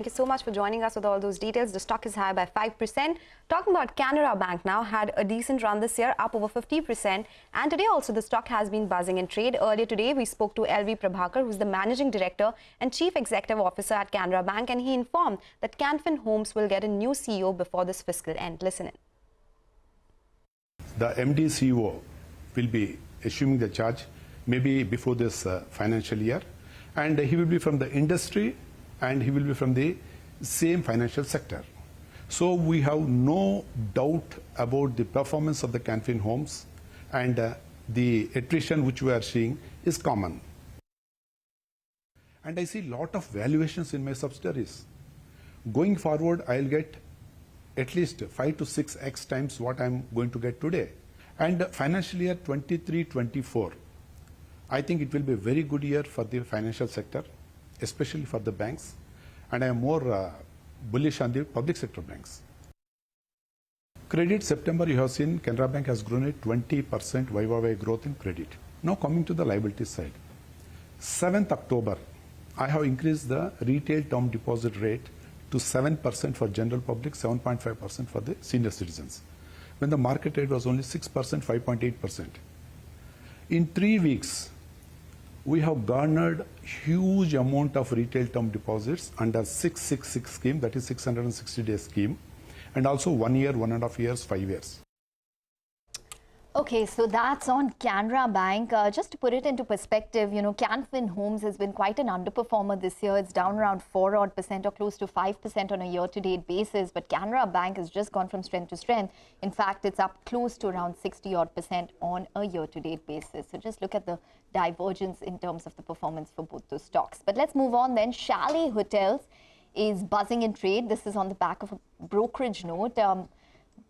Thank you so much for joining us with all those details. The stock is higher by 5%. Talking about Canara Bank now, had a decent run this year, up over 50%. And today also the stock has been buzzing in trade. Earlier today, we spoke to LV Prabhakar, who's the Managing Director and Chief Executive Officer at Canara Bank. And he informed that Canfin Homes will get a new CEO before this fiscal end. Listen in. The MD CEO will be assuming the charge maybe before this financial year. And he will be from the industry and he will be from the same financial sector. So we have no doubt about the performance of the Canfin Homes, and the attrition which we are seeing is common. And I see a lot of valuations in my subsidiaries. Going forward, I'll get at least 5 to 6x times what I'm going to get today. And financial year 23-24, I think it will be a very good year for the financial sector, especially for the banks, and I am more bullish on the public sector banks. Credit September, you have seen Canara Bank has grown at 20% YoY growth in credit. Now coming to the liability side. 7th October, I have increased the retail term deposit rate to 7% for general public, 7.5% for the senior citizens, when the market rate was only 6%, 5.8%. In 3 weeks, we have garnered huge amount of retail term deposits under 666 scheme, that is 660-day scheme, and also 1 year, 1.5 years, 5 years. Okay, so that's on Canara Bank. Just to put it into perspective, you know, Canfin Homes has been quite an underperformer this year. It's down around 4% or close to 5% on a year-to-date basis. But Canara Bank has just gone from strength to strength. In fact, it's up close to around 60% on a year-to-date basis. So just look at the divergence in terms of the performance for both those stocks. But let's move on then. Chalet Hotels is buzzing in trade. This is on the back of a brokerage note.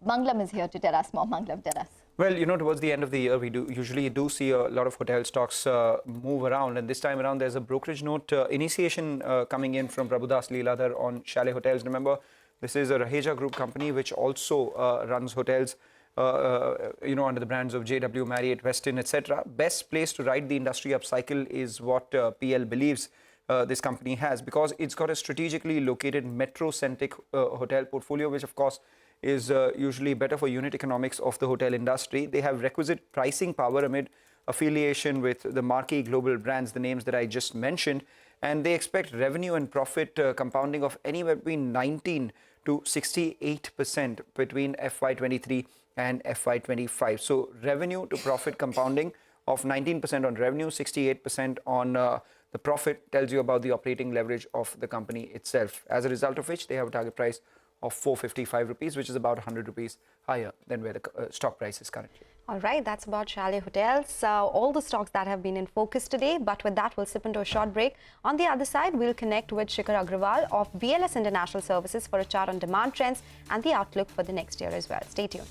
Manglam is here to tell us more. Manglam, tell us. Well, you know, towards the end of the year, we usually see a lot of hotel stocks move around. And this time around, there's a brokerage note initiation coming in from Prabhudas Lilladher on Chalet Hotels. Remember, this is a Raheja Group company, which also runs hotels, you know, under the brands of JW, Marriott, Westin, etc. Best place to ride the industry upcycle is what PL believes this company has, because it's got a strategically located metro-centric hotel portfolio, which, of course, is usually better for unit economics of the hotel industry. They have requisite pricing power amid affiliation with the marquee global brands, the names that I just mentioned, and they expect revenue and profit compounding of anywhere between 19 to 68% between FY23 and FY25. So revenue to profit compounding of 19% on revenue, 68% on the profit tells you about the operating leverage of the company itself. As a result of which, they have a target price of 455 rupees, which is about 100 rupees higher than where the stock price is currently. All right, that's about Chalet Hotels. All the stocks that have been in focus today. But with that, we'll slip into a short break. On the other side, we'll connect with Shikhar Agrawal of VLS International Services for a chart on demand trends and the outlook for the next year as well. Stay tuned.